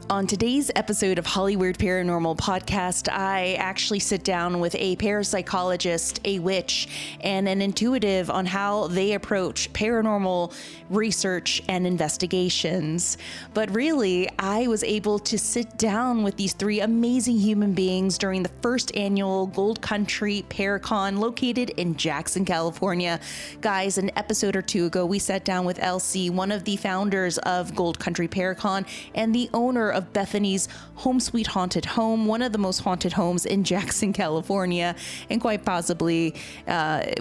On today's episode of Hollyweird Paranormal Podcast, I actually sit down with a parapsychologist, a witch, and an intuitive on how they approach paranormal research and investigations. But really, I was able to sit down with these three amazing human beings during the first annual Gold Country Paracon located in Jackson, California. Guys, an episode or two ago, we sat down with Elsie, one of the founders of Gold Country Paracon and the owner of Bethany's Home Sweet Haunted Home, one of the most haunted homes in Jackson, California, and quite possibly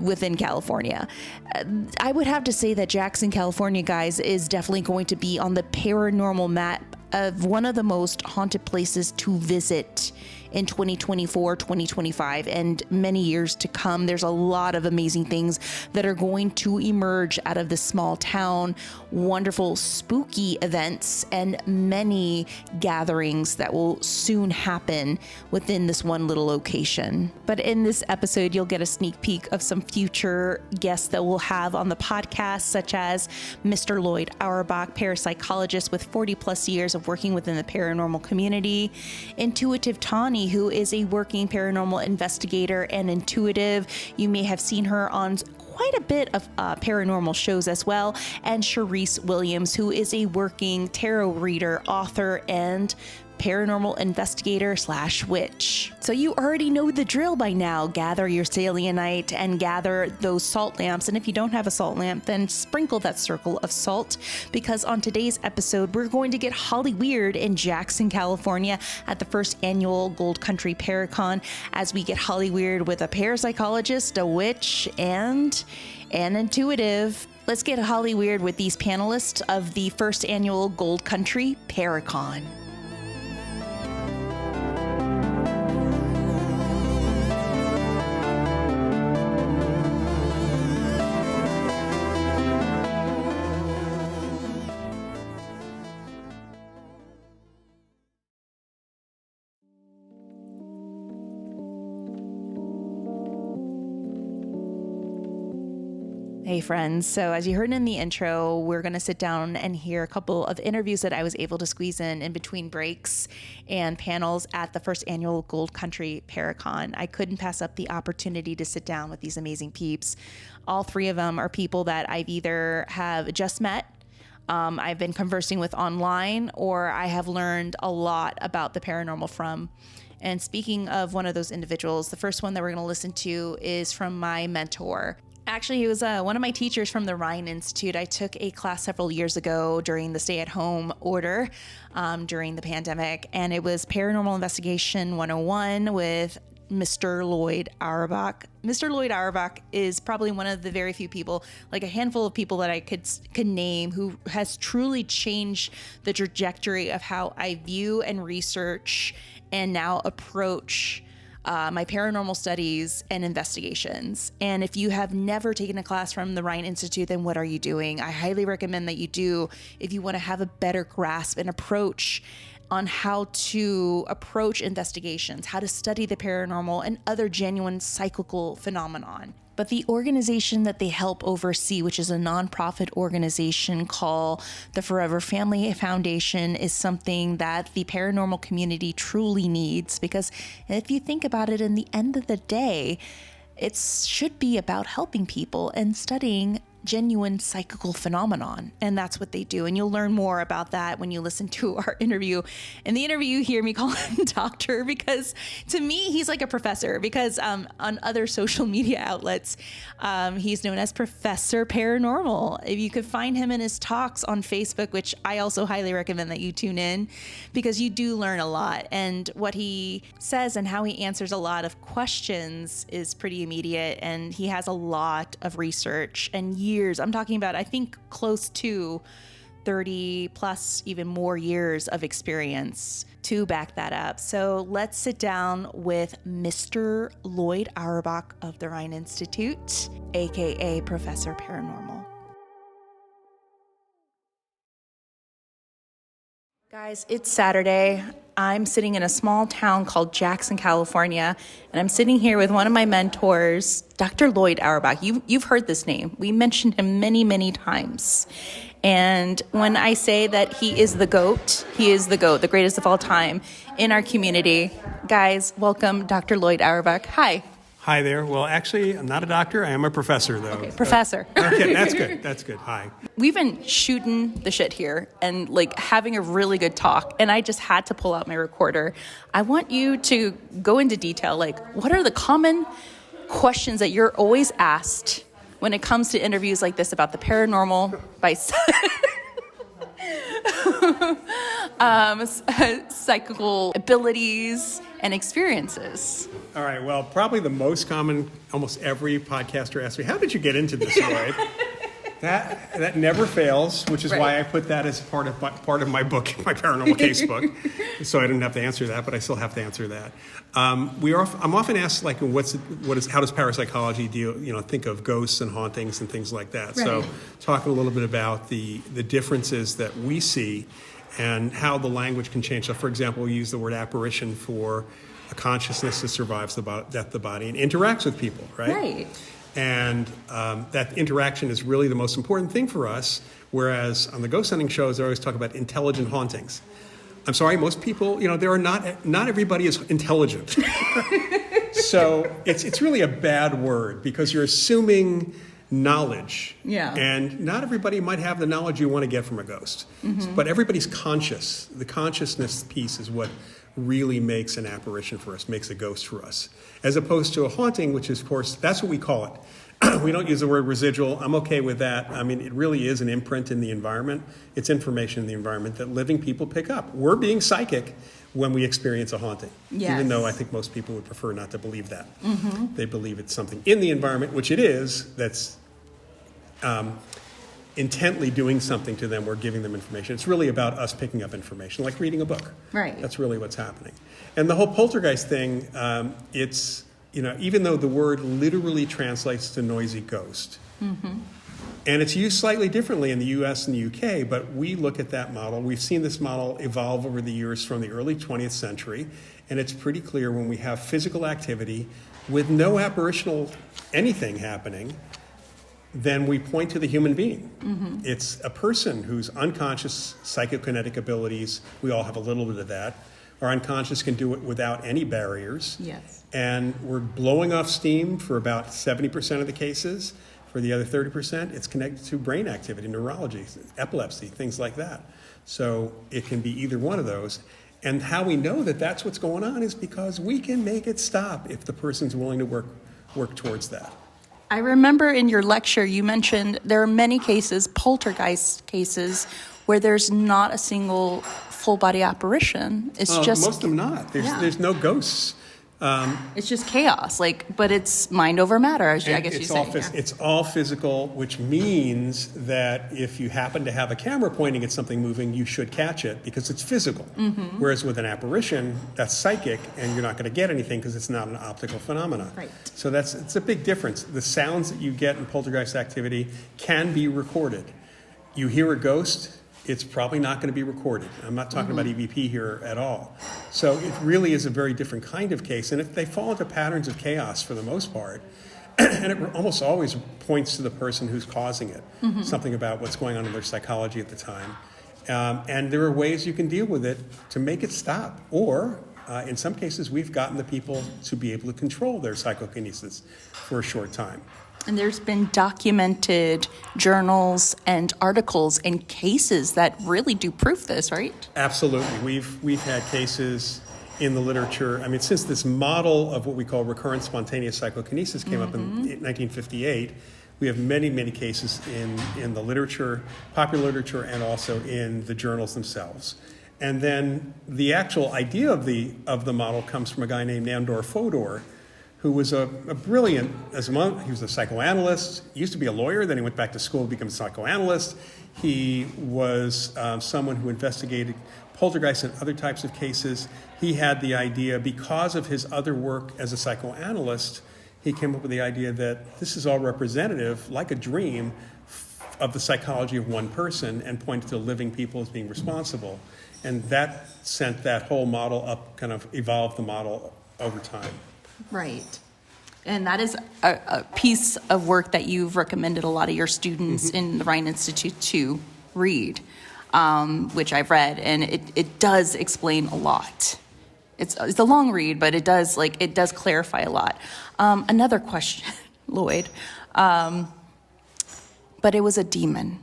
within California. I would have to say that Jackson, California, guys, is definitely going to be on the paranormal map of one of the most haunted places to visit in 2024, 2025, and many years to come. There's a lot of amazing things that are going to emerge out of this small town, wonderful spooky events, and many gatherings that will soon happen within this one little location. But in this episode, you'll get a sneak peek of some future guests that we'll have on the podcast, such as Mr. Lloyd Auerbach, parapsychologist with 40 plus years of working within the paranormal community, Intuitive Tawny, who is a working paranormal investigator and intuitive. You may have seen her on quite a bit of paranormal shows as well, and Charisse Williams, who is a working tarot reader, author, and paranormal investigator / witch. So you already know the drill by now. Gather your selenite and gather those salt lamps. And if you don't have a salt lamp, then sprinkle that circle of salt, because on today's episode, we're going to get Hollyweird in Jackson, California at the first annual Gold Country Paracon, as we get Hollyweird with a parapsychologist, a witch, and an intuitive. Let's get Hollyweird with these panelists of the first annual Gold Country Paracon. Hey friends, so as you heard in the intro, we're going to sit down and hear a couple of interviews that I was able to squeeze in between breaks and panels at the first annual Gold Country Paracon. I couldn't pass up the opportunity to sit down with these amazing peeps. All three of them are people that I've either have just met, I've been conversing with online, or I have learned a lot about the paranormal from. And speaking of one of those individuals, the first one that we're going to listen to is from my mentor. Actually, he was one of my teachers from the Ryan Institute. I took a class several years ago during the stay-at-home order during the pandemic, and it was Paranormal Investigation 101 with Mr. Lloyd Auerbach. Mr. Lloyd Auerbach is probably one of the very few people, like a handful of people that I could name, who has truly changed the trajectory of how I view and research and now approach my paranormal studies and investigations. And if you have never taken a class from the Ryan Institute, then what are you doing? I highly recommend that you do, if you want to have a better grasp and approach on how to approach investigations, how to study the paranormal and other genuine cyclical phenomenon. But the organization that they help oversee, which is a nonprofit organization called the Forever Family Foundation, is something that the paranormal community truly needs, because if you think about it, in the end of the day, it should be about helping people and studying genuine psychical phenomenon. And that's what they do. And you'll learn more about that when you listen to our interview. In the interview, you hear me call him doctor, because to me, he's like a professor, because on other social media outlets, he's known as Professor Paranormal. If you could find him in his talks on Facebook, which I also highly recommend that you tune in, because you do learn a lot. And what he says and how he answers a lot of questions is pretty immediate. And he has a lot of research and years. I'm talking about, I think, close to 30 plus, even more years of experience to back that up. So let's sit down with Mr. Lloyd Auerbach of the Ryan Institute, aka Professor Paranormal. Guys, it's Saturday. I'm sitting in a small town called Jackson, California, and I'm sitting here with one of my mentors, Dr. Lloyd Auerbach. You've heard this name. We mentioned him many, many times. And when I say that he is the GOAT, he is the GOAT, the greatest of all time in our community. Guys, welcome Dr. Lloyd Auerbach. Hi. Hi there. Well, actually, I'm not a doctor. I am a professor, though. Okay, professor. Okay, that's good. That's good. Hi. We've been shooting the shit here and like having a really good talk, and I just had to pull out my recorder. I want you to go into detail, like what are the common questions that you're always asked when it comes to interviews like this about the paranormal by psychical abilities and experiences? All right. Well, probably the most common, almost every podcaster asks me, how did you get into this, Lloyd? That never fails, which is why I put that as part of my book, my paranormal case book, so I didn't have to answer that, but I still have to answer that. I'm often asked, like, how does parapsychology deal? Think of ghosts and hauntings and things like that. Right. So, talking a little bit about the differences that we see and how the language can change. So, for example, we use the word apparition for a consciousness that survives the death of the body and interacts with people, right? Right. And that interaction is really the most important thing for us, whereas on the ghost hunting shows, they always talk about intelligent hauntings. I'm sorry, most people, there are not everybody is intelligent. So it's really a bad word because you're assuming knowledge. Yeah. And not everybody might have the knowledge you want to get from a ghost. Mm-hmm. But everybody's conscious. The consciousness piece is what really makes an apparition for us, makes a ghost for us. As opposed to a haunting, which is, of course, that's what we call it. We don't use the word residual. I'm okay with that. I mean, it really is an imprint in the environment. It's information in the environment that living people pick up. We're being psychic when we experience a haunting, yes. Even though I think most people would prefer not to believe that. Mm-hmm. They believe it's something in the environment, which it is, that's intently doing something to them or giving them information. It's really about us picking up information, like reading a book. Right. That's really what's happening. And the whole poltergeist thing, it's, even though the word literally translates to noisy ghost, mm-hmm. and it's used slightly differently in the US and the UK, but we look at that model. We've seen this model evolve over the years from the early 20th century, and it's pretty clear when we have physical activity with no apparitional anything happening, then we point to the human being. Mm-hmm. It's a person whose unconscious psychokinetic abilities, we all have a little bit of that. Our unconscious can do it without any barriers. Yes. And we're blowing off steam for about 70% of the cases. For the other 30%, it's connected to brain activity, neurology, epilepsy, things like that. So it can be either one of those. And how we know that that's what's going on is because we can make it stop if the person's willing to work towards that. I remember in your lecture you mentioned there are many cases, poltergeist cases, where there's not a single full body apparition. It's just most of them not. There's no ghosts. It's just chaos, but it's mind over matter, I guess you say. It's all physical, which means that if you happen to have a camera pointing at something moving, you should catch it because it's physical. Mm-hmm. Whereas with an apparition, that's psychic, and you're not going to get anything because it's not an optical phenomenon. Right. So it's a big difference. The sounds that you get in poltergeist activity can be recorded. You hear a ghost, it's probably not going to be recorded. I'm not talking about EVP here at all. So it really is a very different kind of case. And if they fall into patterns of chaos for the most part, and it almost always points to the person who's causing it, something about what's going on in their psychology at the time. And there are ways you can deal with it to make it stop. Or in some cases, we've gotten the people to be able to control their psychokinesis for a short time. And there's been documented journals and articles and cases that really do prove this, right? Absolutely. We've had cases in the literature. I mean, since this model of what we call recurrent spontaneous psychokinesis came up in 1958, we have many, many cases in the literature, popular literature, and also in the journals themselves. And then the actual idea of the model comes from a guy named Nandor Fodor, who was a brilliant, he was a psychoanalyst, used to be a lawyer, then he went back to school to become a psychoanalyst. He was someone who investigated poltergeists and other types of cases. He had the idea, because of his other work as a psychoanalyst, he came up with the idea that this is all representative, like a dream, of the psychology of one person, and pointed to living people as being responsible. And that sent that whole model up, kind of evolved the model over time. Right. And that is a piece of work that you've recommended a lot of your students in the Rhine Institute to read, which I've read, and it does explain a lot. It's a long read, but it does clarify a lot. Another question, Lloyd, but it was a demon.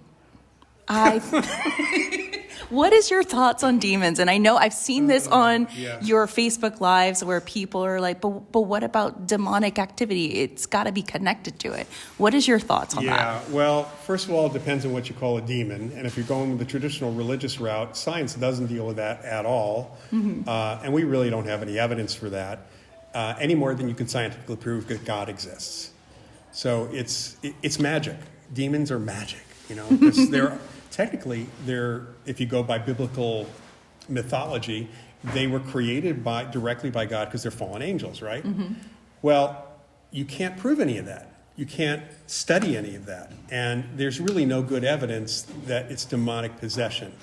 What is your thoughts on demons? And I know I've seen this on your Facebook Lives where people are like, but what about demonic activity? It's got to be connected to it. What is your thoughts on that? Yeah, well, first of all, it depends on what you call a demon. And if you're going with the traditional religious route, science doesn't deal with that at all. And we really don't have any evidence for that any more than you can scientifically prove that God exists. So it's magic. Demons are magic, because technically, if you go by biblical mythology, they were created directly by God because they're fallen angels, right? Well, you can't prove any of that. You can't study any of that. And there's really no good evidence that it's demonic possession.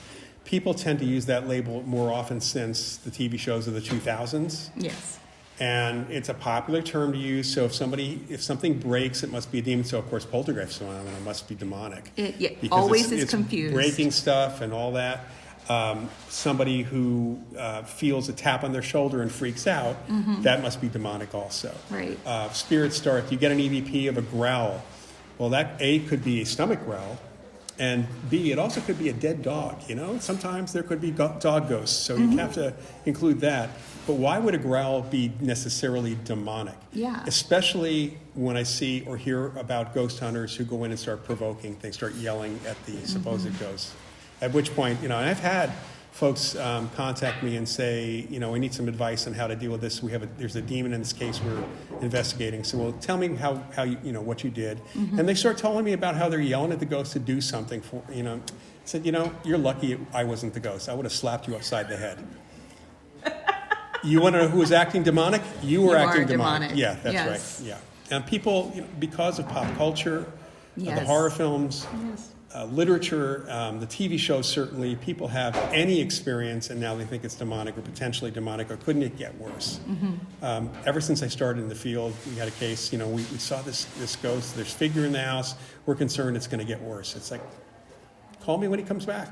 People tend to use that label more often since the TV shows of the 2000s. Yes. And it's a popular term to use. So if something breaks, it must be a demon. So of course, poltergeist phenomenon must be demonic. It always is confused. Breaking stuff and all that. Somebody who feels a tap on their shoulder and freaks out, that must be demonic also. Right. Spirits start. You get an EVP of a growl. Well, that A could be a stomach growl, and B, it also could be a dead dog. Sometimes there could be dog ghosts. So you have to include that. But why would a growl be necessarily demonic? Yeah. Especially when I see or hear about ghost hunters who go in and start provoking things, start yelling at the supposed ghosts. At which point, and I've had folks contact me and say, we need some advice on how to deal with this. There's a demon in this case we're investigating. So, well, tell me how you what you did. And they start telling me about how they're yelling at the ghost to do something for, I said, you're lucky I wasn't the ghost. I would have slapped you upside the head. You want to know who was acting demonic? You were acting demonic. Yeah, that's right. Yeah. And people, because of pop culture, the horror films, literature, the TV shows, certainly, people have any experience and now they think it's demonic or potentially demonic, or couldn't it get worse? Ever since I started in the field, we had a case, we saw this ghost, there's figure in the house, we're concerned it's going to get worse. It's like, call me when he comes back.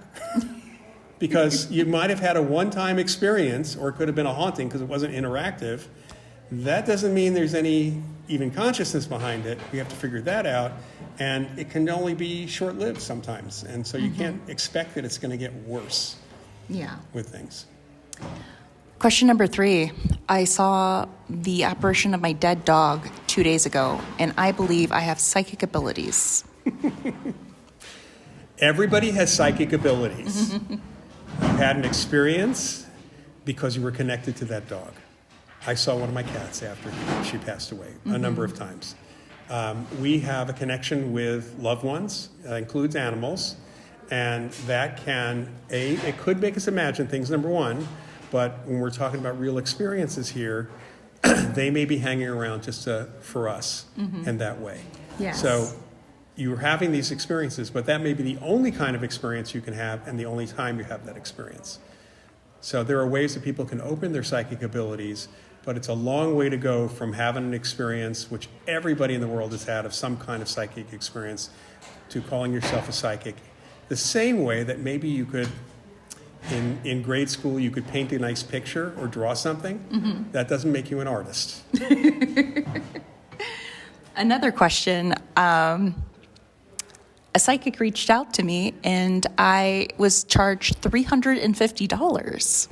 Because you might have had a one-time experience, or it could have been a haunting because it wasn't interactive. That doesn't mean there's any even consciousness behind it. We have to figure that out. And it can only be short-lived sometimes. And so you can't expect that it's going to get worse with things. Question number 3. I saw the apparition of my dead dog 2 days ago, and I believe I have psychic abilities. Everybody has psychic abilities. You had an experience because you were connected to that dog. I saw one of my cats after she passed away a number of times. We have a connection with loved ones. That includes animals. And that it could make us imagine things, number one. But when we're talking about real experiences here, they may be hanging around just for us in that way. Yes. So you're having these experiences, but that may be the only kind of experience you can have and the only time you have that experience. So there are ways that people can open their psychic abilities, but it's a long way to go from having an experience, which everybody in the world has had, of some kind of psychic experience, to calling yourself a psychic. The same way that maybe you could, in grade school, you could paint a nice picture or draw something. That doesn't make you an artist. Another question. A psychic reached out to me, and I was charged $350.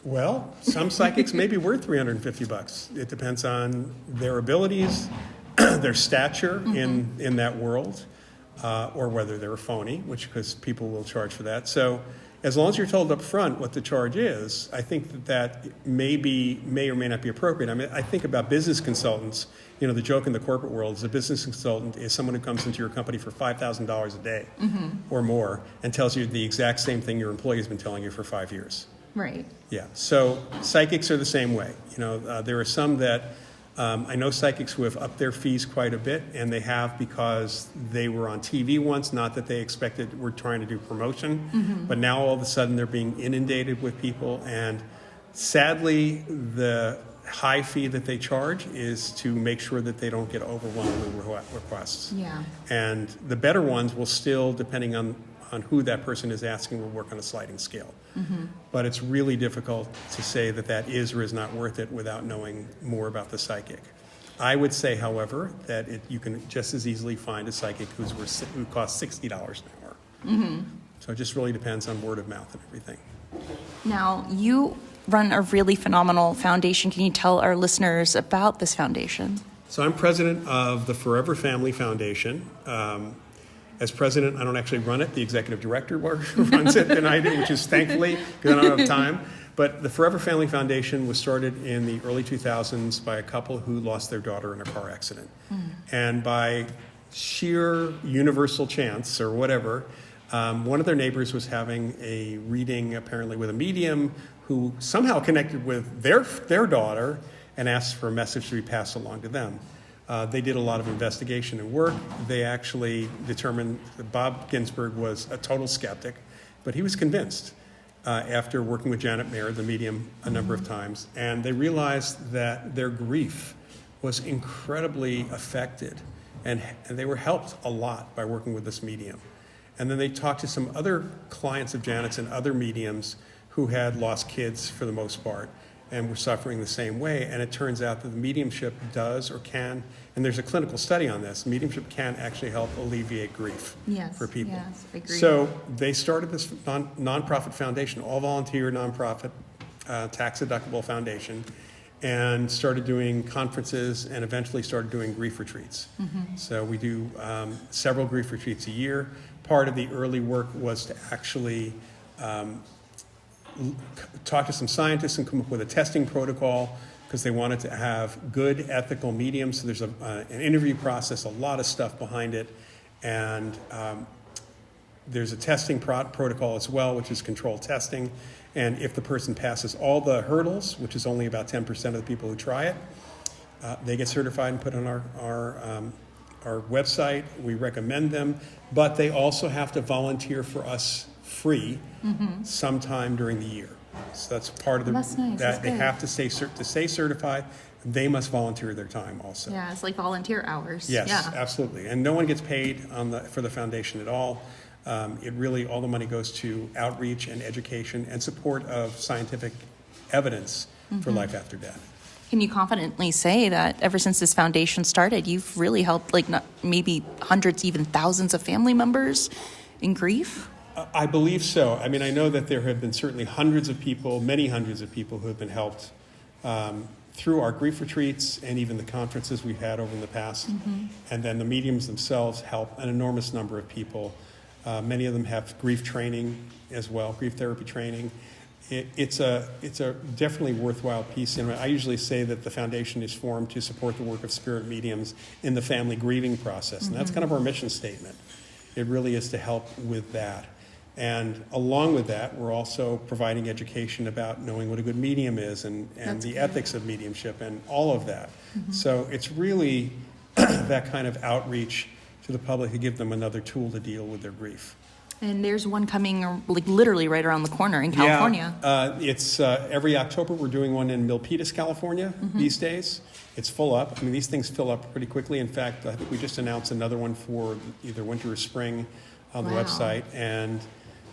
Well, some psychics may be worth $350. It depends on their abilities, their stature in that world, or whether they're a phony, because people will charge for that. So as long as you're told up front what the charge is, I think that may or may not be appropriate. I mean, I think about business consultants. The joke in the corporate world is a business consultant is someone who comes into your company for $5,000 a day or more and tells you the exact same thing your employee has been telling you for 5 years. Right. Yeah. So psychics are the same way. There are some that I know psychics who have upped their fees quite a bit, and they have because they were on TV once, not that they expected we're trying to do promotion, but now all of a sudden they're being inundated with people, and sadly, the high fee that they charge is to make sure that they don't get overwhelming requests. Yeah. And the better ones will still, depending on who that person is asking, will work on a sliding scale. But it's really difficult to say that that is or is not worth it without knowing more about the psychic. I would say, however, that you can just as easily find a psychic who costs $60 an hour. So it just really depends on word of mouth and everything. Now, you run a really phenomenal foundation. Can you tell our listeners about this foundation? So I'm president of the Forever Family Foundation. As president, I don't actually run it. The executive director runs it, and I do, which is thankfully because I don't have time. But the Forever Family Foundation was started in the early 2000s by a couple who lost their daughter in a car accident. And by sheer universal chance or whatever, one of their neighbors was having a reading apparently with a medium who somehow connected with their daughter and asked for a message to be passed along to them. They did a lot of investigation and work. They actually determined that Bob Ginsberg was a total skeptic, but he was convinced after working with Janet Mayer, the medium, a number of times, and they realized that their grief was incredibly affected, and they were helped a lot by working with this medium. And then they talked to some other clients of Janet's and other mediums who had lost kids for the most part and were suffering the same way. And it turns out that the mediumship does or can, and there's a clinical study on this, mediumship can actually help alleviate grief for people. Yes, I agree. So they started this nonprofit foundation, all volunteer nonprofit, tax-deductible foundation, and started doing conferences and eventually started doing grief retreats. So we do several grief retreats a year. Part of the early work was to actually talk to some scientists and come up with a testing protocol because they wanted to have good ethical mediums. So there's an interview process, a lot of stuff behind it. And there's a testing protocol as well, which is controlled testing. And if the person passes all the hurdles, which is only about 10% of the people who try it, they get certified and put on our website. We recommend them, but they also have to volunteer for us free sometime during the year. So that's part of the That's nice. That's they good. have to stay certified. They must volunteer their time also. Yeah, it's like volunteer hours. Yes, Yeah. absolutely. And no one gets paid for the foundation at all. It really, all the money goes to outreach and education and support of scientific evidence for life after death. Can you confidently say that ever since this foundation started, you've really helped maybe hundreds, even thousands of family members in grief? I believe so. I mean, I know that there have been certainly hundreds of people, many hundreds of people who have been helped through our grief retreats and even the conferences we've had over in the past. And then the mediums themselves help an enormous number of people. Many of them have grief training as well, grief therapy training. It's a definitely worthwhile piece. And I usually say that the foundation is formed to support the work of spirit mediums in the family grieving process. And that's kind of our mission statement. It really is to help with that. And along with that, we're also providing education about knowing what a good medium is and the ethics of mediumship and all of that. So it's really that kind of outreach to the public to give them another tool to deal with their grief. And there's one coming literally right around the corner in California. Yeah, it's every October we're doing one in Milpitas, California these days. It's full up. I mean, these things fill up pretty quickly. In fact, I think we just announced another one for either winter or spring on the website. And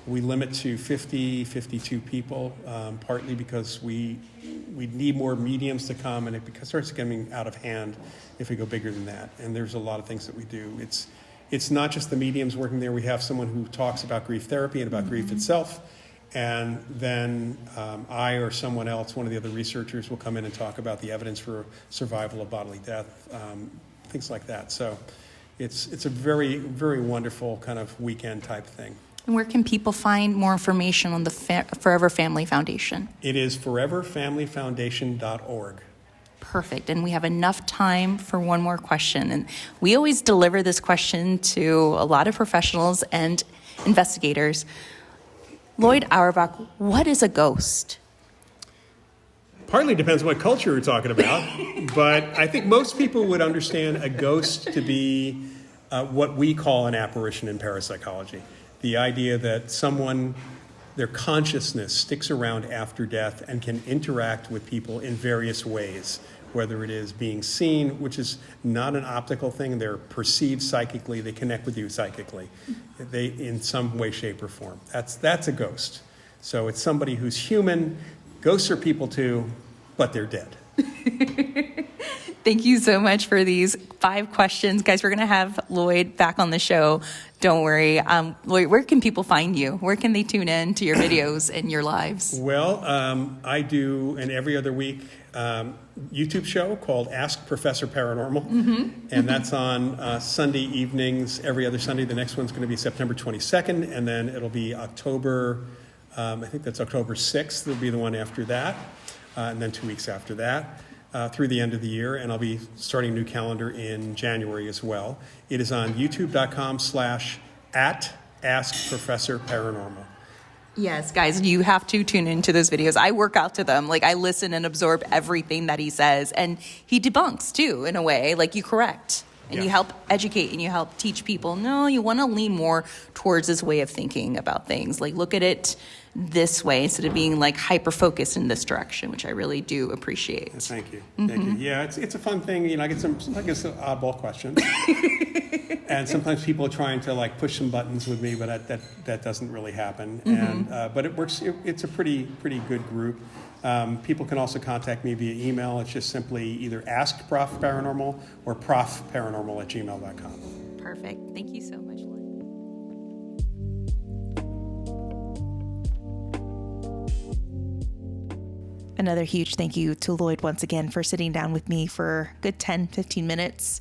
we limit to 50, 52 people, partly because we need more mediums to come, and it starts getting out of hand if we go bigger than that. And there's a lot of things that we do. It's not just the mediums working there. We have someone who talks about grief therapy and about grief itself. And then I or someone else, one of the other researchers, will come in and talk about the evidence for survival of bodily death, things like that. So it's a very, very wonderful kind of weekend type thing. And where can people find more information on the Forever Family Foundation? It is foreverfamilyfoundation.org. Perfect. And we have enough time for one more question. And we always deliver this question to a lot of professionals and investigators. Lloyd Auerbach, what is a ghost? Partly depends what culture you're talking about, but I think most people would understand a ghost to be what we call an apparition in parapsychology. The idea that someone, their consciousness sticks around after death and can interact with people in various ways, whether it is being seen, which is not an optical thing, they're perceived psychically, they connect with you psychically, they in some way, shape, or form. That's a ghost. So it's somebody who's human. Ghosts are people too, but they're dead. Thank you so much for these 5 questions. Guys, we're going to have Lloyd back on the show. Don't worry. Lloyd, where can people find you? Where can they tune in to your videos and your lives? Well, I do an every other week YouTube show called Ask Professor Paranormal. And that's on Sunday evenings, every other Sunday. The next one's going to be September 22nd, and then it'll be October, I think that's October 6th. It'll be the one after that, and then 2 weeks after that. Through the end of the year, and I'll be starting a new calendar in January as well. It is on youtube.com/@AskProfessorParanormal. Yes, guys, you have to tune into those videos. I work out to them. Like, I listen and absorb everything that he says, and he debunks too, in a way. Like, you correct. And you help educate and you help teach people. No, you want to lean more towards this way of thinking about things. Like, look at it this way instead of being like hyper focused in this direction, which I really do appreciate. Thank you. Thank you. Yeah, it's a fun thing. You know, I get some oddball questions. And sometimes people are trying to like push some buttons with me, but that doesn't really happen. And but it works. It's a pretty good group. People can also contact me via email. It's just simply either askprofparanormal or profparanormal@gmail.com. Perfect. Thank you so much, Lloyd. Another huge thank you to Lloyd once again for sitting down with me for a good 10, 15 minutes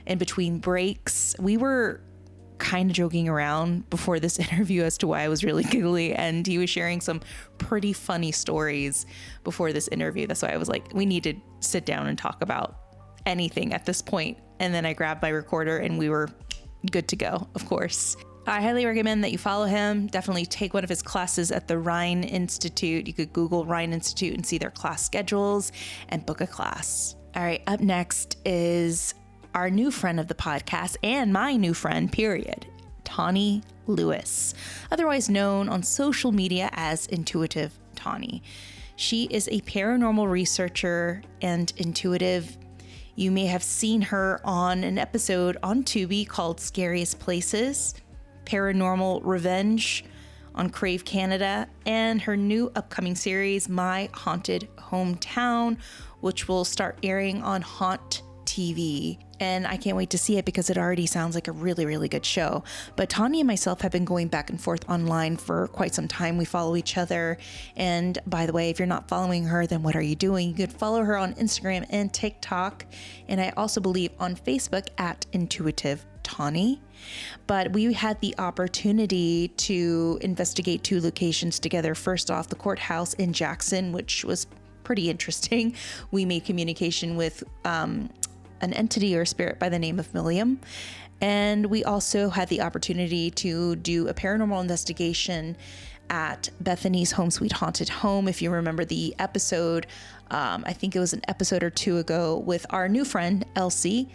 in between breaks. We were kind of joking around before this interview as to why I was really giggly, and he was sharing some pretty funny stories before this interview. That's why I was like, we need to sit down and talk about anything at this point. And then I grabbed my recorder and we were good to go, of course. I highly recommend that you follow him. Definitely take one of his classes at the Rhine Institute. You could Google Rhine Institute and see their class schedules and book a class. All right, up next is our new friend of the podcast and my new friend, period, Tawny Lewis, otherwise known on social media as Intuitive Tawny. She is a paranormal researcher and intuitive. You may have seen her on an episode on Tubi called Scariest Places, Paranormal Revenge on Crave Canada, and her new upcoming series, My Haunted Hometown, which will start airing on Haunt TV. And I can't wait to see it because it already sounds like a really, really good show. But Tawny and myself have been going back and forth online for quite some time. We follow each other. And by the way, if you're not following her, then what are you doing? You could follow her on Instagram and TikTok. And I also believe on Facebook at Intuitive Tawny. But we had the opportunity to investigate 2 locations together. First off, the courthouse in Jackson, which was pretty interesting. We made communication with an entity or spirit by the name of William. And we also had the opportunity to do a paranormal investigation at Bethany's Home Sweet Haunted Home. If you remember the episode, I think it was an episode or 2 ago with our new friend, Elsie,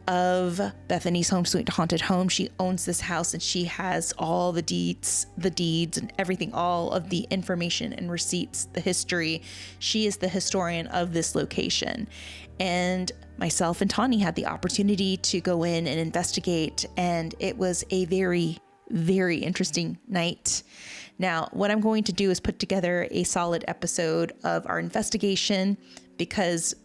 of Bethany's Home Sweet Haunted Home. She owns this house and she has all the deeds and everything, all of the information and receipts, the history. She is the historian of this location. And myself and Tawny had the opportunity to go in and investigate, and it was a very, very interesting night. Now, what I'm going to do is put together a solid episode of our investigation because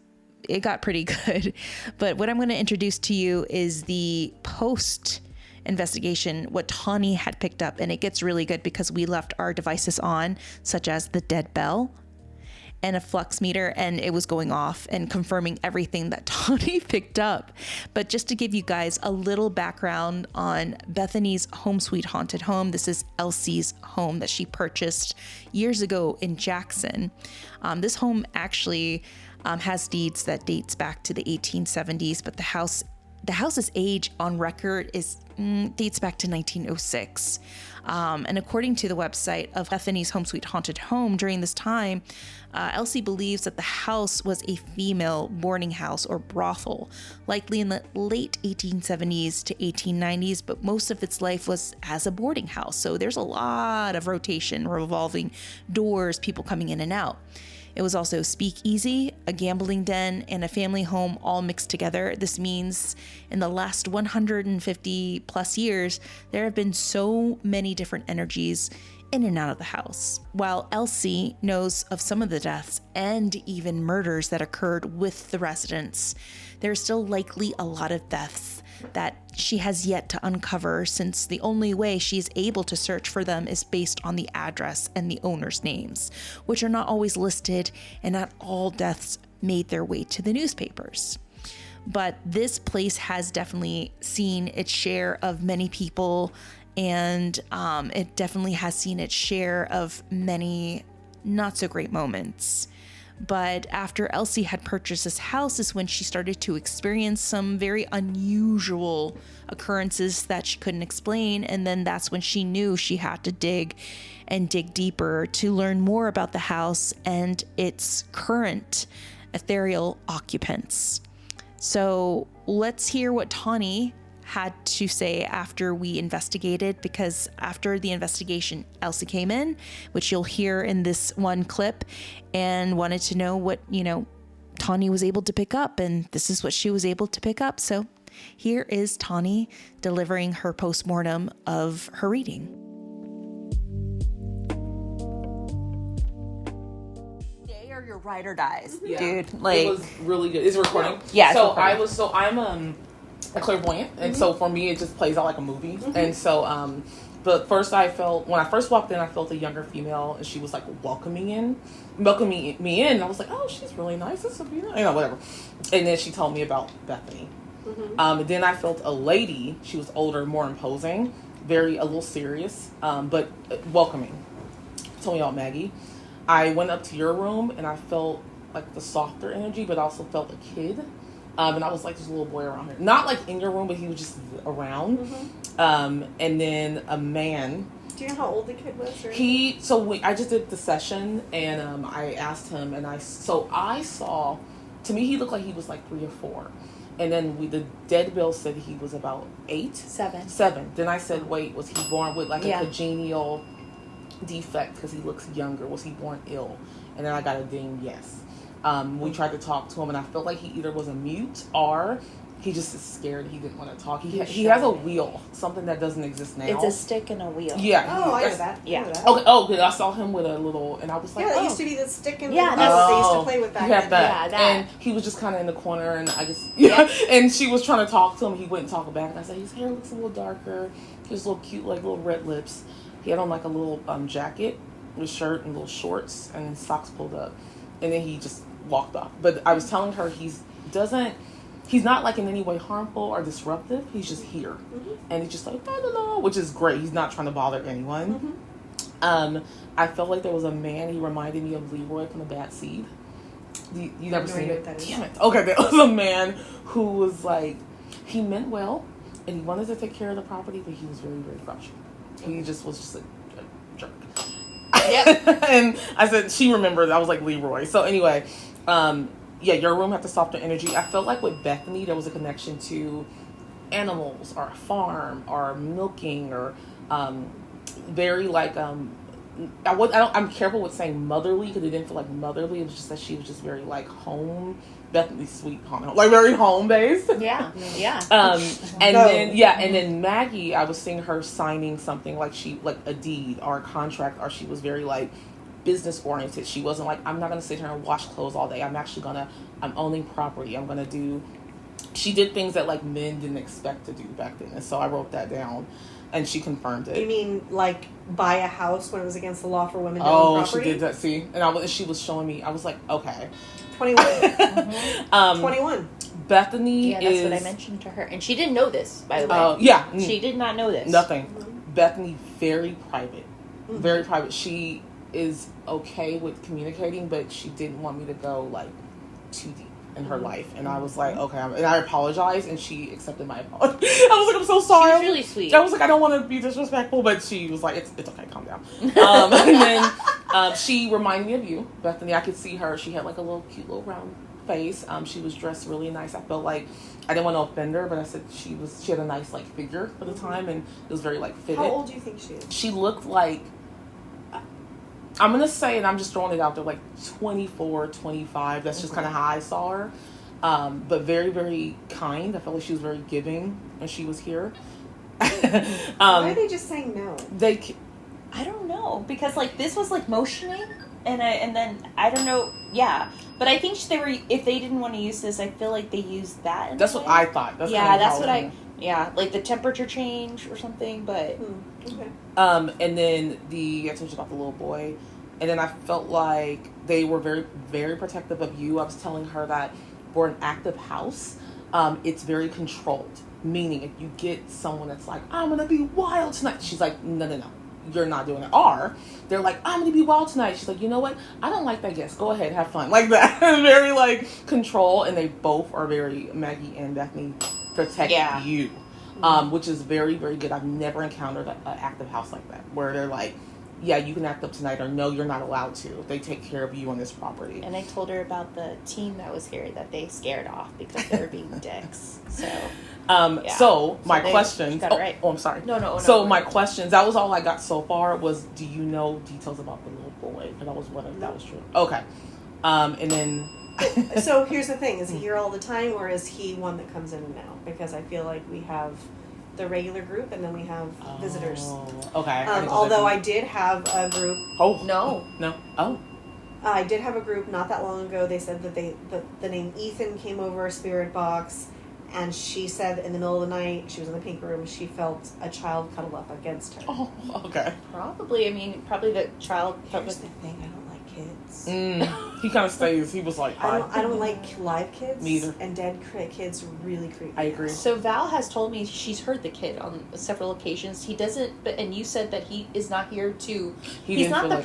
it got pretty good. But what I'm going to introduce to you is the post investigation, what Tawny had picked up. And it gets really good because we left our devices on, such as the dead bell and a flux meter, and it was going off and confirming everything that Tawny picked up. But just to give you guys a little background on Bethany's Home Sweet Haunted Home, this is Elsie's home that she purchased years ago in Jackson. This home actually has deeds that dates back to the 1870s, but the house the house's age on record dates back to 1906. And according to the website of Bethany's Home Sweet Haunted Home, during this time, Elsie believes that the house was a female boarding house or brothel, likely in the late 1870s to 1890s, but most of its life was as a boarding house. So there's a lot of rotation, revolving doors, people coming in and out. It was also a speakeasy, a gambling den, and a family home all mixed together. This means in the last 150 plus years, there have been so many different energies in and out of the house. While Elsie knows of some of the deaths and even murders that occurred with the residents, there's still likely a lot of deaths that she has yet to uncover, since the only way she's able to search for them is based on the address and the owner's names, which are not always listed, and not all deaths made their way to the newspapers. But this place has definitely seen its share of many people, and it definitely has seen its share of many not so great moments. But after Elsie had purchased this house is when she started to experience some very unusual occurrences that she couldn't explain. And then that's when she knew she had to dig deeper to learn more about the house and its current ethereal occupants. So let's hear what Tawny had to say after we investigated, because after the investigation, Elsie came in, which you'll hear in this one clip, and wanted to know what, Tawny was able to pick up, and this is what she was able to pick up. So here is Tawny delivering her postmortem of her reading. Day or your ride or dies, dude. It was really good. Is it recording? Yeah. I'm a clairvoyant, and so for me it just plays out like a movie. And so when I first walked in, I felt a younger female, and she was like welcoming me in, and I was like, oh, she's really nice, this will be nice, whatever. And then she told me about Bethany. And then I felt a lady. She was older, more imposing, a little serious, but welcoming. Told me about Maggie. I went up to your room, and I felt like the softer energy, but also felt a kid. And I was like, there's a little boy around here. Not like in your room, but he was just around. And then a man. Do you know how old the kid was? I just did the session, and I asked him, and I saw, to me, he looked like he was like 3 or 4. And then the dead bill said he was about 8? 7. Then I said, wait, was he born with like a congenial defect because he looks younger? Was he born ill? And then I got a ding, yes. We tried to talk to him, and I felt like he either was a mute or he just is scared. He didn't want to talk. He has a wheel, something that doesn't exist now. It's a stick and a wheel. Yeah. Oh, I know that. Yeah. Okay. Oh, good. I saw him with a little, and I was like, that used to be the stick and the they used to play with that. You have that. Yeah, that. And he was just kind of in the corner, and I just and she was trying to talk to him. He wouldn't talk back, and I said, his hair looks a little darker. His little cute, like little red lips. He had on like a little jacket, with shirt and little shorts, and his socks pulled up, and then he just walked off. But I was telling her he's not like in any way harmful or disruptive. He's just here. And he's just like, I don't know, which is great. He's not trying to bother anyone. I felt like there was a man, he reminded me of Leroy from The Bad Seed. You never seen it? Damn it. Okay, there was a man who was like, he meant well, and he wanted to take care of the property, but he was very, very grouchy. He just was just a jerk. And I said, she remembered, I was like, Leroy. So anyway, your room had the softer energy. I felt like with Bethany, there was a connection to animals or a farm or milking or very like I'm careful with saying motherly because it didn't feel like motherly. It was just that she was just very like home. Bethany's sweet home, like very home based. Yeah. And then Maggie, I was seeing her signing something like a deed or a contract, or she was very like business oriented. She wasn't like, I'm not gonna sit here and wash clothes all day. I'm owning property. She did things that like men didn't expect to do back then, and so I wrote that down, and she confirmed it. You mean like buy a house when it was against the law for women to own property? Oh, she did that. See, and she was showing me. I was like, okay. 21. 21. Bethany that's what I mentioned to her. And she didn't know this, by the way. She did not know this. Nothing. Bethany, very private. Very private. She is okay with communicating, but she didn't want me to go, like, too deep. in her life. And I was like, okay. And I apologized, and she accepted my apology. I was like, I'm so sorry. She was really sweet. I was like, I don't want to be disrespectful, but she was like, it's okay, calm down. And then she reminded me of you, Bethany. I could see her. She had like a little cute little round face. She was dressed really nice. I felt like I didn't want to offend her, but I said she had a nice like figure for the time, and it was very like fitted. How old do you think she is? She looked like, I'm gonna say, and I'm just throwing it out there, like 24, 25. That's just kind of how I saw her. But very, very kind. I felt like she was very giving when she was here. Why are they just saying no? I don't know, because like this was like motioning, and then I don't know. Yeah, but I think if they didn't want to use this, I feel like they used that. That's what I thought. That's like the temperature change or something. But okay. And then I told you about the little boy, and then I felt like they were very, very protective of you. I was telling her that for an active house, it's very controlled. Meaning, if you get someone that's like, I'm gonna be wild tonight, she's like, no, you're not doing it. Or they're like, I'm gonna be wild tonight. She's like, you know what? I don't like that guest. Go ahead, have fun. Like that. Very like control, and they both are very, Maggie and Bethany protect you. Which is very, very good. I've never encountered an active house like that where they're like, yeah, you can act up tonight, or no, you're not allowed to. They take care of you on this property. And I told her about the team that was here that they scared off because they were being dicks. So, so my questions. Right. Oh, I'm sorry. No. So my questions. That was all I got so far. Was, do you know details about the little boy? And I was wondering if that was true. Okay. And then. So here's the thing: is he here all the time, or is he one that comes in and out? Because I feel like we have the regular group, and then we have visitors. Okay. Although I did have a group. Oh no. Oh. I did have a group not that long ago. They said that the name Ethan came over a spirit box, and she said in the middle of the night, she was in the pink room, she felt a child cuddle up against her. Oh, okay. Probably. I mean, probably the child. Here's the thing: I don't like kids. He kind of stays. He was like, I don't like live kids. Me either. And dead kids really creepy. I agree. So Val has told me she's heard the kid on several occasions. He doesn't, and you said that he is not here to. He's not the the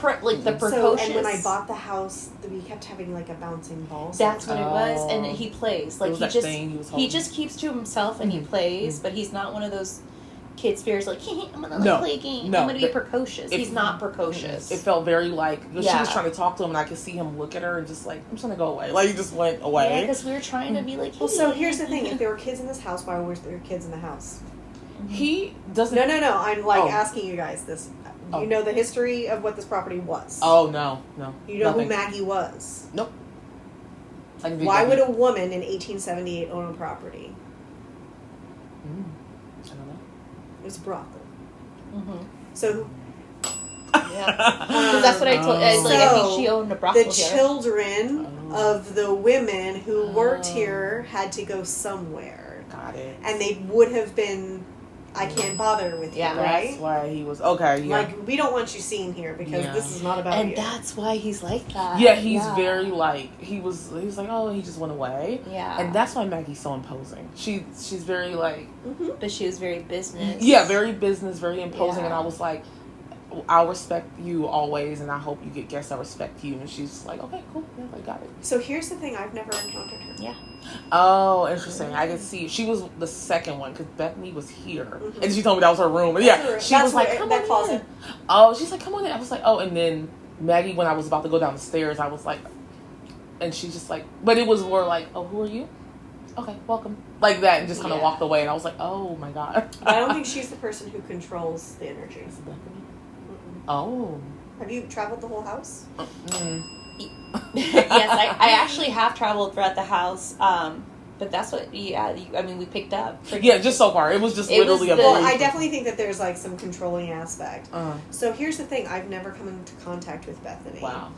precocious. So, and when I bought the house, we kept having like a bouncing ball. That's what it was, and he plays like he just keeps to himself and he plays, but he's not one of those kid spirits like I'm gonna play a game. I'm gonna be precocious. He's not precocious. It felt very like she was trying to talk to him, and I could see him look at her and just like, I'm just gonna go away. Like he just went away. Yeah, because we were trying to be like. Well, so here's the thing: if there were kids in this house, why were there kids in the house? He doesn't. No. I'm like asking you guys this. Do you know the history of what this property was? Oh no. You know who Maggie was? Nope. Why would a woman in 1878 own a property? I don't know. It was a brothel. So, that's what I told. I think she owned a brothel. The children of the women who worked here had to go somewhere. Got it. And they would have been. I can't bother with you, right? That's why he was okay. Yeah. Like we don't want you seen here because this is not about you. And that's why he's like that. Yeah, he's very like he was like, oh, he just went away. Yeah. And that's why Maggie's so imposing. She's very like but she was very business. Yeah, very business, very imposing, and I was like, I'll respect you always, and I hope you get guests that respect you. And she's like, okay, cool, yeah, I got it. So here's the thing: I've never encountered her. Yeah. Oh, interesting. I can see she was the second one because Bethany was here, and she told me that was her room. But she was like, "Come on closet." In. Oh, she's like, "Come on in." I was like, "Oh," and then Maggie, when I was about to go down the stairs, I was like, and she's just like, but it was more like, "Oh, who are you?" Okay, welcome, like that, and just kind of walked away. And I was like, "Oh my god." I don't think she's the person who controls the energy. Is it Bethany? Oh. Have you traveled the whole house? Yes, I actually have traveled throughout the house, but that's what, I mean, we picked up. Just so far. It was just literally a Well, I definitely think that there's like some controlling aspect. So here's the thing. I've never come into contact with Bethany. Wow.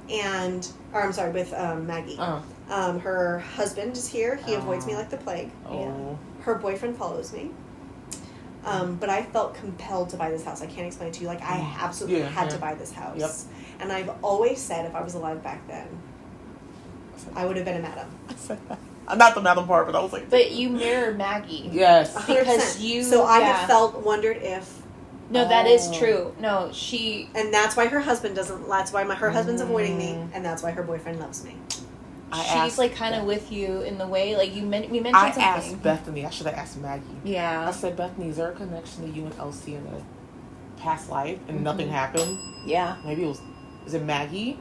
With Maggie. Her husband is here. He avoids me like the plague. Oh. Her boyfriend follows me. But I felt compelled to buy this house. I can't explain it to you. Like, I absolutely had to buy this house. Yep. And I've always said if I was alive back then, I would have been a madam. I said that. Not the madam part, but I was like... But you mirror Maggie. Yes. 100%. Because you... So I have wondered if... No, that is true. No, she... And that's why her husband doesn't... That's why her husband's avoiding me, and that's why her boyfriend loves me. she's like kind of with you in the way, like we mentioned something. I asked Bethany. I should have asked Maggie. Yeah. I said, Bethany, is there a connection to you and Elsie in a past life, and nothing happened? Yeah. Maybe is it Maggie?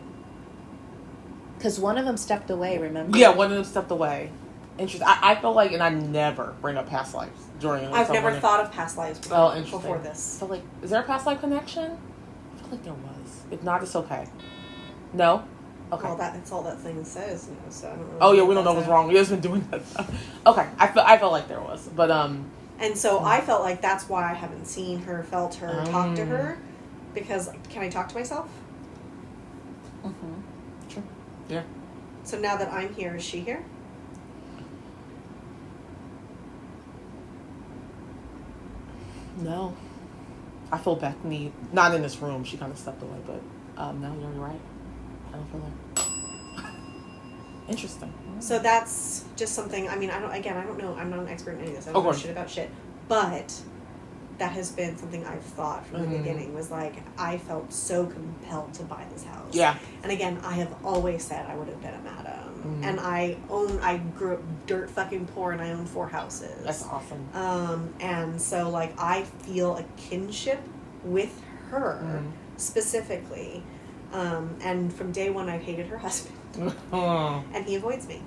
Because one of them stepped away, remember? Yeah, one of them stepped away. Interesting. I feel like, and I never bring up past lives during. I've never thought of past lives before this. So, like, is there a past life connection? I feel like there was. If not, it's okay. No? Okay. Well, that's all that thing says, so I don't know. Oh, yeah, we don't know what's wrong. He has been doing that stuff. Okay, I felt like there was, but, And so I felt like that's why I haven't seen her, felt her, talked to her, because can I talk to myself? Sure. Yeah. So now that I'm here, is she here? No. I feel Bethany, not in this room, she kind of stepped away, but no, you're right. I don't feel her. Interesting. So that's just something, I don't know, I'm not an expert in any of this, I don't know shit about shit, but that has been something I've thought from the beginning, was like, I felt so compelled to buy this house. Yeah. And again, I have always said I would have been a madam. And I grew up dirt fucking poor, and I own 4 houses. That's awesome. And so, like, I feel a kinship with her, specifically. And from day one, I've hated her husband. And he avoids me.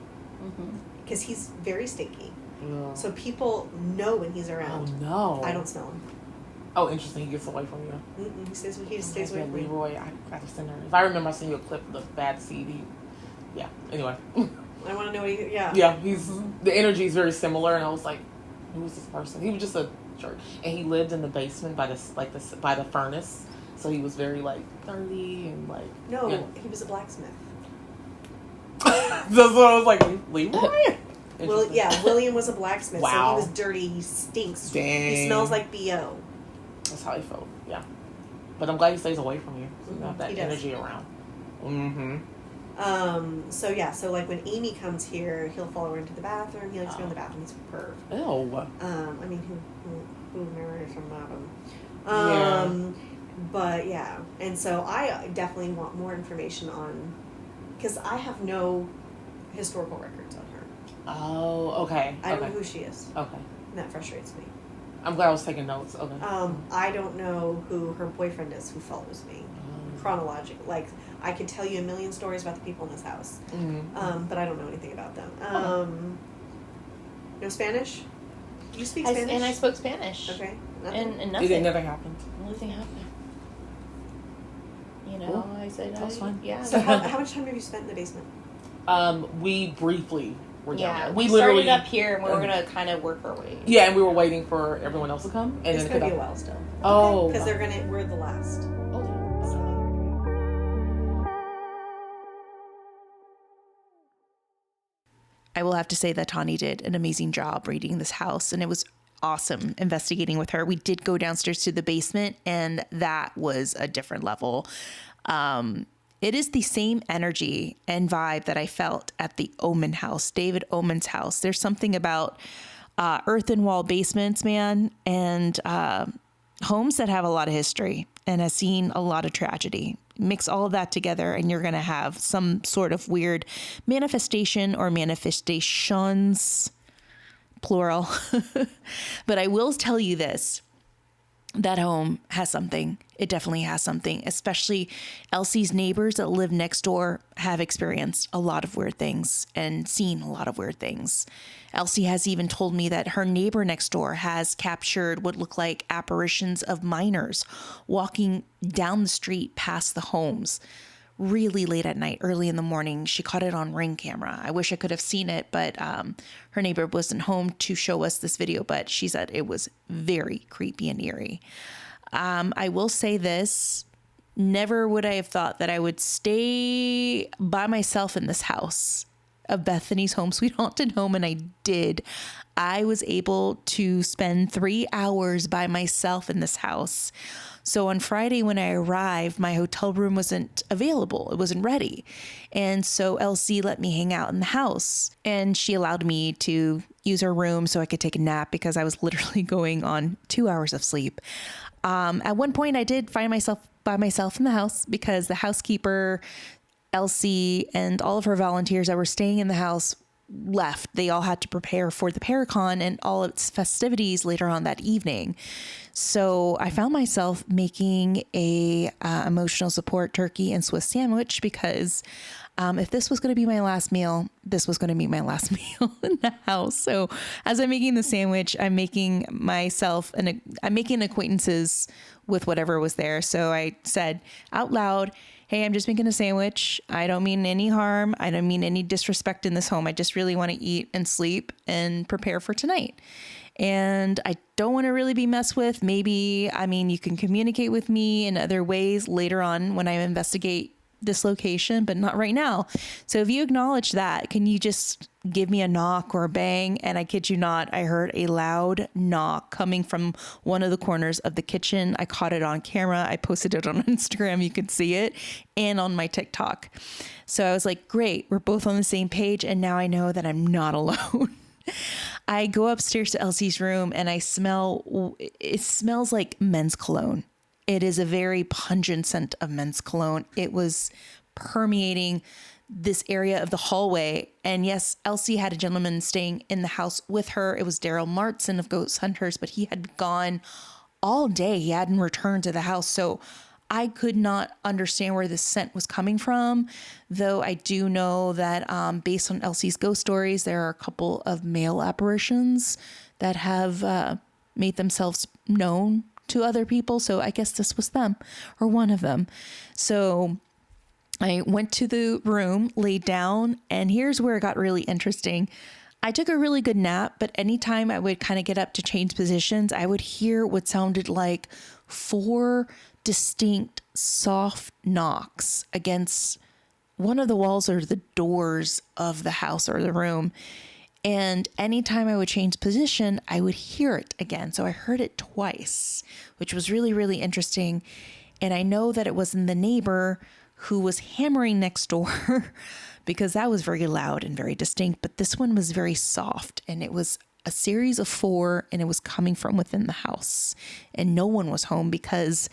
Because he's very stinky. Yeah. So people know when he's around. Oh, no. I don't smell him. Oh, interesting. He gets away from you. He just stays away from me. Leroy, I got to send her. If I remember, I sent you a clip of the bad CD. Yeah. Anyway. I want to know what he. Yeah. Yeah. The energy is very similar, and I was like, who is this person? He was just a jerk, and he lived in the basement by the furnace, so he was very like dirty and like. No, he was a blacksmith. That's what I was like, Leroy. William was a blacksmith, wow. So he was dirty. He stinks. Dang. He smells like BO. That's how he felt. Yeah. But I'm glad he stays away from you. So you have that energy around. So like when Amy comes here, he'll follow her into the bathroom. He likes to go in the bathroom. He's a perv. Ew. Who married from Madam? But yeah, and so I definitely want more information on, because I have no historical records on her. Oh, okay. I don't know who she is. Okay. And that frustrates me. I'm glad I was taking notes. Okay. I don't know who her boyfriend is who follows me. Chronological. Like, I could tell you a million stories about the people in this house. But I don't know anything about them. No Spanish? You speak Spanish? And I spoke Spanish. Okay. And nothing. It never happened. Nothing happened. Cool. I said that's fine. Yeah. So how much time have you spent in the basement? We briefly were down there. We literally started up here, and we were gonna kind of work our way. Yeah, and we were waiting for everyone else to come, and it's then gonna be a while still. Oh, because we're the last. I will have to say that Tawny did an amazing job reading this house, and it was awesome investigating with her. We did go downstairs to the basement, and that was a different level. It is the same energy and vibe that I felt at the Oman house, David Oman's house. There's something about earthen wall basements, man, and homes that have a lot of history and has seen a lot of tragedy. Mix all of that together, and you're going to have some sort of weird manifestation or manifestations, plural. But I will tell you this. That home has something. It definitely has something, especially Elsie's neighbors that live next door have experienced a lot of weird things and seen a lot of weird things. Elsie has even told me that her neighbor next door has captured what look like apparitions of minors walking down the street past the homes really late at night, early in the morning. She caught it on Ring camera. I wish I could have seen it, but her neighbor wasn't home to show us this video, but she said it was very creepy and eerie. I will say this, never would I have thought that I would stay by myself in this house of Bethany's Home Sweet Haunted Home, and I did. I was able to spend 3 hours by myself in this house. So on Friday when I arrived, my hotel room wasn't available. It wasn't ready. And so Elsie let me hang out in the house, and she allowed me to use her room so I could take a nap because I was literally going on 2 hours of sleep. At one point I did find myself by myself in the house because the housekeeper Elsie and all of her volunteers that were staying in the house left. They all had to prepare for the Paracon and all its festivities later on that evening. So I found myself making a emotional support turkey and Swiss sandwich because if this was going to be my last meal, this was going to be my last meal in the house. So as I'm making the sandwich, I'm making myself and I'm making acquaintances with whatever was there. So I said out loud, hey, I'm just making a sandwich. I don't mean any harm. I don't mean any disrespect in this home. I just really want to eat and sleep and prepare for tonight. And I don't want to really be messed with. Maybe, you can communicate with me in other ways later on when I investigate this location, but not right now. So if you acknowledge that, can you just give me a knock or a bang? And I kid you not, I heard a loud knock coming from one of the corners of the kitchen. I caught it on camera. I posted it on Instagram. You could see it, and on my TikTok. So I was like, great, we're both on the same page. And now I know that I'm not alone. I go upstairs to Elsie's room and it smells like men's cologne. It is a very pungent scent of men's cologne. It was permeating this area of the hallway. And yes, Elsie had a gentleman staying in the house with her. It was Daryl Martson of Ghost Hunters, but he had gone all day. He hadn't returned to the house. So I could not understand where this scent was coming from, though I do know that based on Elsie's ghost stories, there are a couple of male apparitions that have made themselves known to other people. So I guess this was them or one of them. So I went to the room, laid down, and here's where it got really interesting. I took a really good nap, but anytime I would kind of get up to change positions, I would hear what sounded like 4 distinct soft knocks against one of the walls or the doors of the house or the room. And anytime I would change position, I would hear it again. So I heard it twice, which was really, really interesting. And I know that it wasn't the neighbor who was hammering next door because that was very loud and very distinct. But this one was very soft, and it was a series of 4, and it was coming from within the house. And no one was home because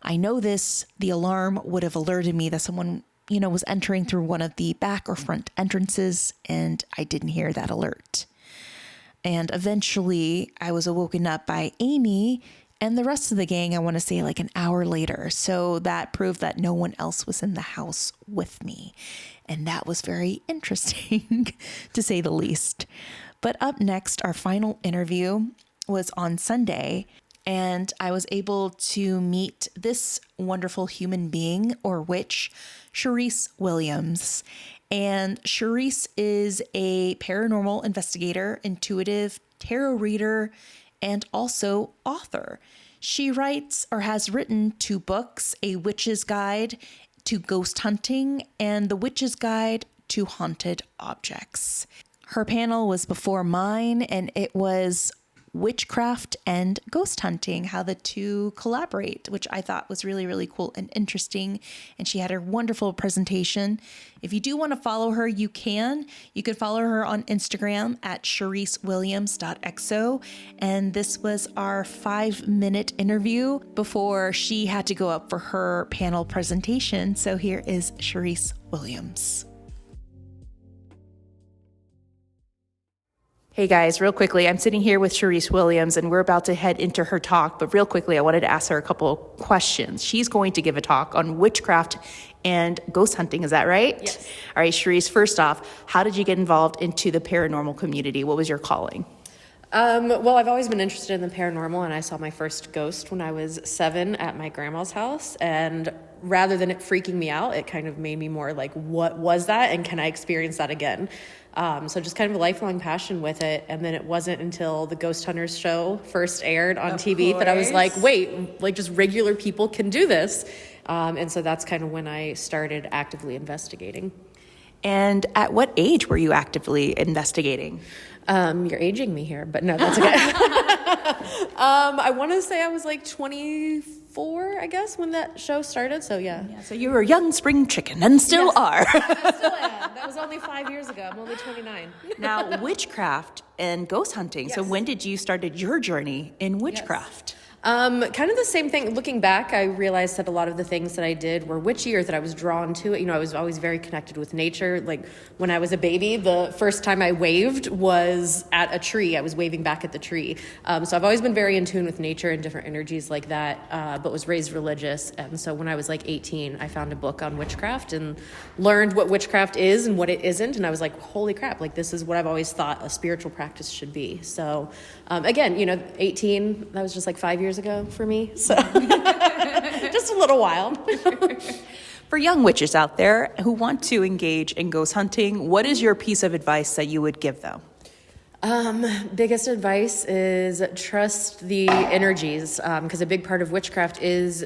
I know the alarm would have alerted me that someone was entering through one of the back or front entrances, and I didn't hear that alert. And eventually I was awoken up by Amy and the rest of the gang, I want to say like an hour later. So that proved that no one else was in the house with me. And that was very interesting to say the least. But up next, our final interview was on Sunday, and I was able to meet this wonderful human being or witch, Charisse Williams. And Charisse is a paranormal investigator, intuitive, tarot reader, and also author. She writes or has written 2 books, A Witch's Guide to Ghost Hunting and The Witch's Guide to Haunted Objects. Her panel was before mine, and it was witchcraft and ghost hunting, how the 2 collaborate, which I thought was really, really cool and interesting. And she had a wonderful presentation. If you do want to follow her, you can. You can follow her on Instagram at CharisseWilliams.xo. And this was our 5-minute interview before she had to go up for her panel presentation. So here is Charisse Williams. Hey guys, real quickly, I'm sitting here with Charisse Williams and we're about to head into her talk, but real quickly, I wanted to ask her a couple questions. She's going to give a talk on witchcraft and ghost hunting, is that right? Yes. All right, Charisse, first off, how did you get involved into the paranormal community? What was your calling? Well, I've always been interested in the paranormal, and I saw my first ghost when I was 7 at my grandma's house, and rather than it freaking me out, it kind of made me more like, what was that, and can I experience that again? So just kind of a lifelong passion with it. And then it wasn't until the Ghost Hunters show first aired on TV that I was like, wait, like just regular people can do this. And so that's kind of when I started actively investigating. And at what age were you actively investigating? You're aging me here, but no, that's okay. I want to say I was like 24, I guess, when that show started. So yeah. So you were a young spring chicken and still are. I still am. That was only 5 years ago. I'm only 29. Now, witchcraft and ghost hunting. Yes. So when did you started your journey in witchcraft? Yes. Kind of the same thing. Looking back, I realized that a lot of the things that I did were witchy, or that I was drawn to it. You know, I was always very connected with nature. Like when I was a baby, the first time I waved was at a tree. I was waving back at the tree. So I've always been very in tune with nature and different energies like that, but was raised religious. And so when I was like 18, I found a book on witchcraft and learned what witchcraft is and what it isn't. And I was like, holy crap, like this is what I've always thought a spiritual practice should be. So again, you know, 18, that was just like 5 years ago for me, so just a little while. For young witches out there who want to engage in ghost hunting, what is your piece of advice that you would give them? Biggest advice is trust the energies, because a big part of witchcraft is,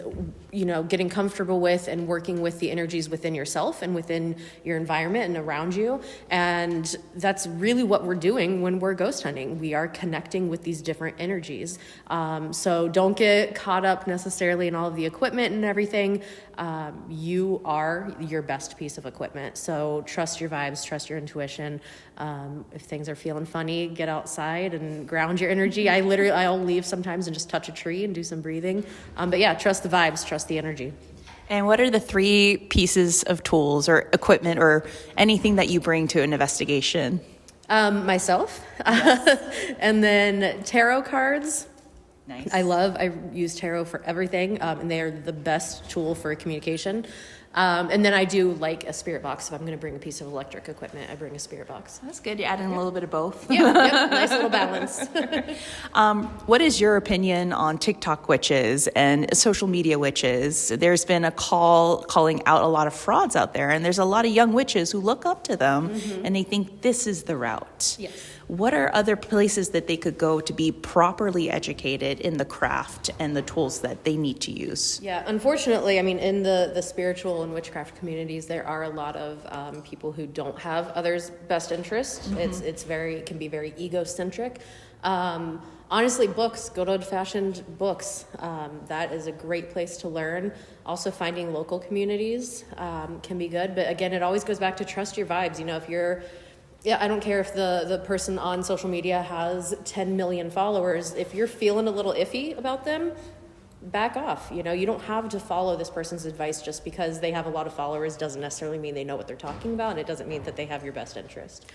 you know, getting comfortable with and working with the energies within yourself and within your environment and around you. And that's really what we're doing when we're ghost hunting. We are connecting with these different energies. So don't get caught up necessarily in all of the equipment and everything. You are your best piece of equipment. So trust your vibes, trust your intuition. If things are feeling funny, get outside and ground your energy. I'll leave sometimes and just touch a tree and do some breathing. But yeah, trust the vibes, trust the energy. And what are the 3 pieces of tools or equipment or anything that you bring to an investigation? Myself. Yes. And then tarot cards. Nice. I use tarot for everything, and they are the best tool for communication. And then I do like a spirit box. If I'm going to bring a piece of electric equipment, I bring a spirit box. That's good. You're adding a little bit of both. Yeah, nice little balance. What is your opinion on TikTok witches and social media witches? There's been a calling out a lot of frauds out there, and there's a lot of young witches who look up to them and they think this is the route. Yes. What are other places that they could go to be properly educated in the craft and the tools that they need to use? Yeah, unfortunately, I mean, in the spiritual and witchcraft communities, there are a lot of people who don't have others' best interest. It can be very egocentric. Honestly, books, good old-fashioned books, that is a great place to learn. Also, finding local communities can be good. But again, it always goes back to trust your vibes. You know, I don't care if the person on social media has 10 million followers. If you're feeling a little iffy about them, back off. You know, you don't have to follow this person's advice just because they have a lot of followers. Doesn't necessarily mean they know what they're talking about. And it doesn't mean that they have your best interest.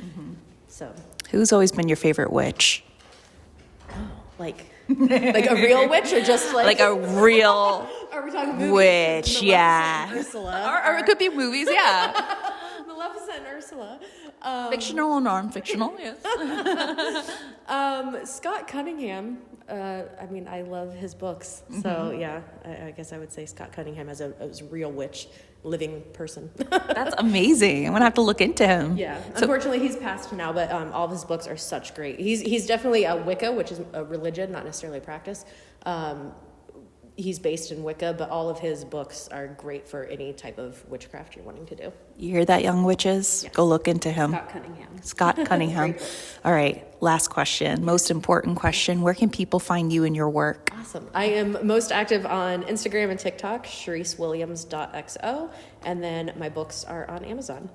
So, Who's always been your favorite witch? like a real witch, or just like a real are we talking movies? witch? Yeah. Ursula, Or it could be movies. Yeah. Maleficent and Ursula. Fictional or non-fictional, yes. Scott Cunningham. I mean, I love his books. So yeah, I guess I would say Scott Cunningham as a real witch, living person. That's amazing. I'm gonna have to look into him. Yeah. Unfortunately, he's passed now, but all of his books are such great. He's definitely a Wicca, which is a religion, not necessarily a practice. He's based in Wicca, but all of his books are great for any type of witchcraft you're wanting to do. You hear that, young witches? Yes. Go look into him. Scott Cunningham. Scott Cunningham. All right, last question, most important question. Where can people find you and your work? Awesome. I am most active on Instagram and TikTok, ChariceWilliams.xo, and then my books are on Amazon.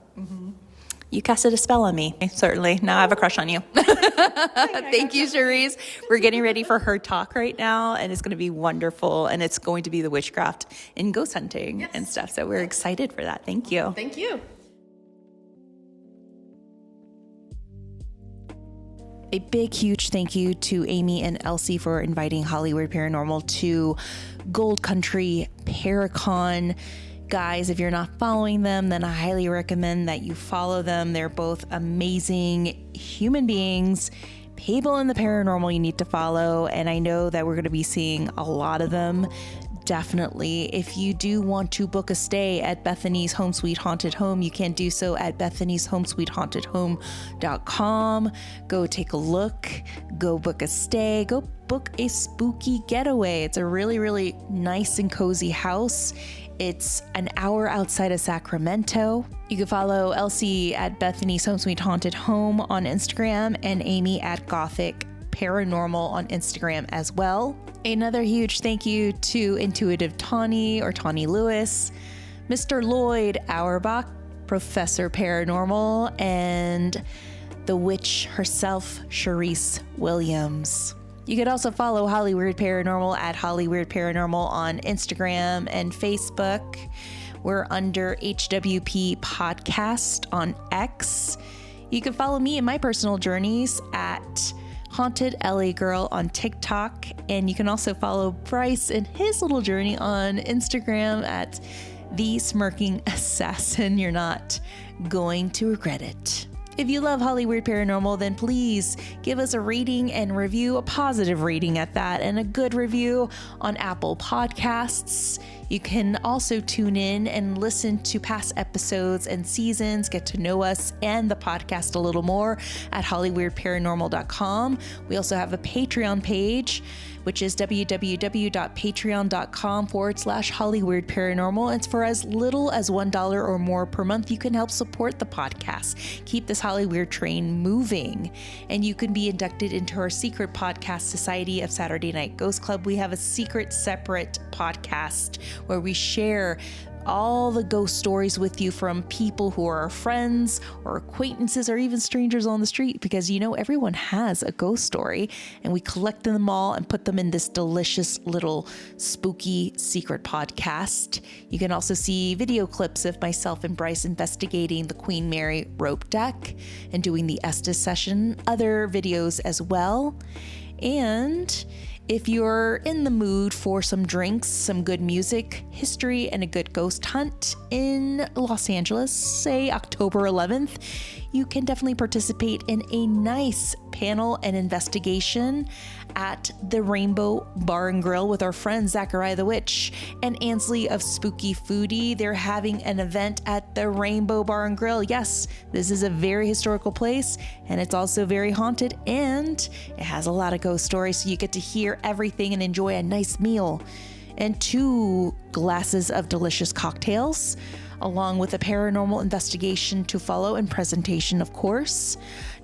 You casted a spell on me, certainly. Now I have a crush on you. Thank you, Charisse. We're getting ready for her talk right now, and it's going to be wonderful, and it's going to be the witchcraft and ghost hunting and stuff, so we're excited for that. Thank you. Thank you. A big, huge thank you to Amy and Elsie for inviting Hollyweird Paranormal to Gold Country Paracon. Guys, if you're not following them, then I highly recommend that you follow them. They're both amazing human beings, people in the paranormal you need to follow, and I know that we're going to be seeing a lot of them. Definitely. If you do want to book a stay at Bethany's Home Sweet Haunted Home, you can do so at bethanysHomesweetHauntedHome.com. Go take a look, go book a stay, go book a spooky getaway. It's a really, really nice and cozy house. It's an hour outside of Sacramento. You can follow Elsie at Bethany's Home Sweet Haunted Home on Instagram and Amy at Gothic Paranormal on Instagram as well. Another huge thank you to Intuitive Tawny or Tawny Lewis, Mr. Lloyd Auerbach, Professor Paranormal, and the witch herself, Charisse Williams. You could also follow Hollyweird Paranormal at Hollyweird Paranormal on Instagram and Facebook. We're under HWP Podcast on X. You can follow me in my personal journeys at Haunted LA Girl on TikTok. And you can also follow Bryce in his little journey on Instagram at The Smirking Assassin. You're not going to regret it. If you love Hollyweird Paranormal, then please give us a rating and review, a positive rating at that, and a good review on Apple Podcasts. You can also tune in and listen to past episodes and seasons, get to know us and the podcast a little more at hollyweirdparanormal.com. We also have a Patreon page, which is www.patreon.com/Hollyweird Paranormal. It's for as little as $1 or more per month. You can help support the podcast, keep this Hollyweird train moving, and you can be inducted into our secret podcast, Society of Saturday Night Ghost Club. We have a secret, separate podcast where we share all the ghost stories with you from people who are our friends or acquaintances or even strangers on the street, because everyone has a ghost story, and we collect them all and put them in this delicious little spooky secret podcast. You can also see video clips of myself and Bryce investigating the Queen Mary rope deck and doing the Estes session, other videos as well. And if you're in the mood for some drinks, some good music, history, and a good ghost hunt in Los Angeles, say October 11th, you can definitely participate in a nice panel and investigation at the Rainbow Bar and Grill with our friend Zachariah the Witch and Ansley of Spooky Foodie. They're having an event at the Rainbow Bar and Grill. Yes, this is a very historical place, and it's also very haunted, and it has a lot of ghost stories, so you get to hear everything and enjoy a nice meal and 2 glasses of delicious cocktails, along with a paranormal investigation to follow and presentation, of course.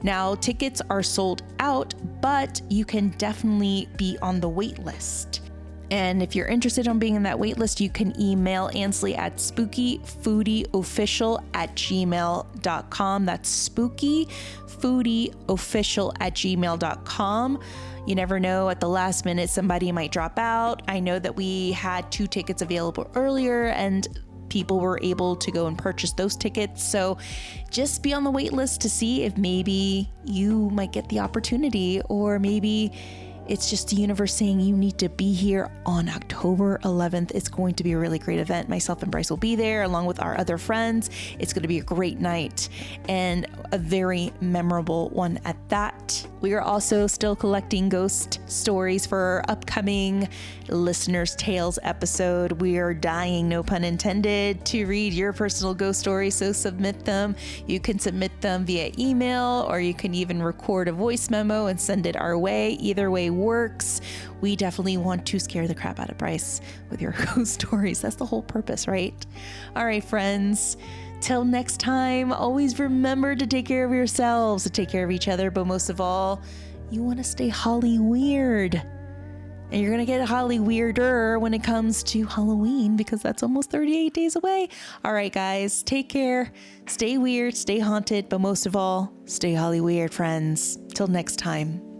Now, tickets are sold out, but you can definitely be on the wait list. And if you're interested in being in that wait list, you can email Ansley at spookyfoodieofficial@gmail.com. That's spookyfoodieofficial@gmail.com. You never know, at the last minute, somebody might drop out. I know that we had 2 tickets available earlier, and people were able to go and purchase those tickets. So just be on the wait list to see if maybe you might get the opportunity, or maybe it's just the universe saying you need to be here on October 11th. It's going to be a really great event. Myself and Bryce will be there along with our other friends. It's going to be a great night and a very memorable one at that. We are also still collecting ghost stories for our upcoming Listener's Tales episode. We are dying, no pun intended, to read your personal ghost stories, so submit them. You can submit them via email, or you can even record a voice memo and send it our way. Either way works. We definitely want to scare the crap out of Bryce with your ghost stories. That's the whole purpose, right? All right, friends. Till next time, always remember to take care of yourselves, to take care of each other, but most of all, you want to stay Hollyweird. And you're going to get Hollyweirder when it comes to Halloween, because that's almost 38 days away. All right, guys, take care. Stay weird, stay haunted, but most of all, stay Hollyweird, friends. Till next time.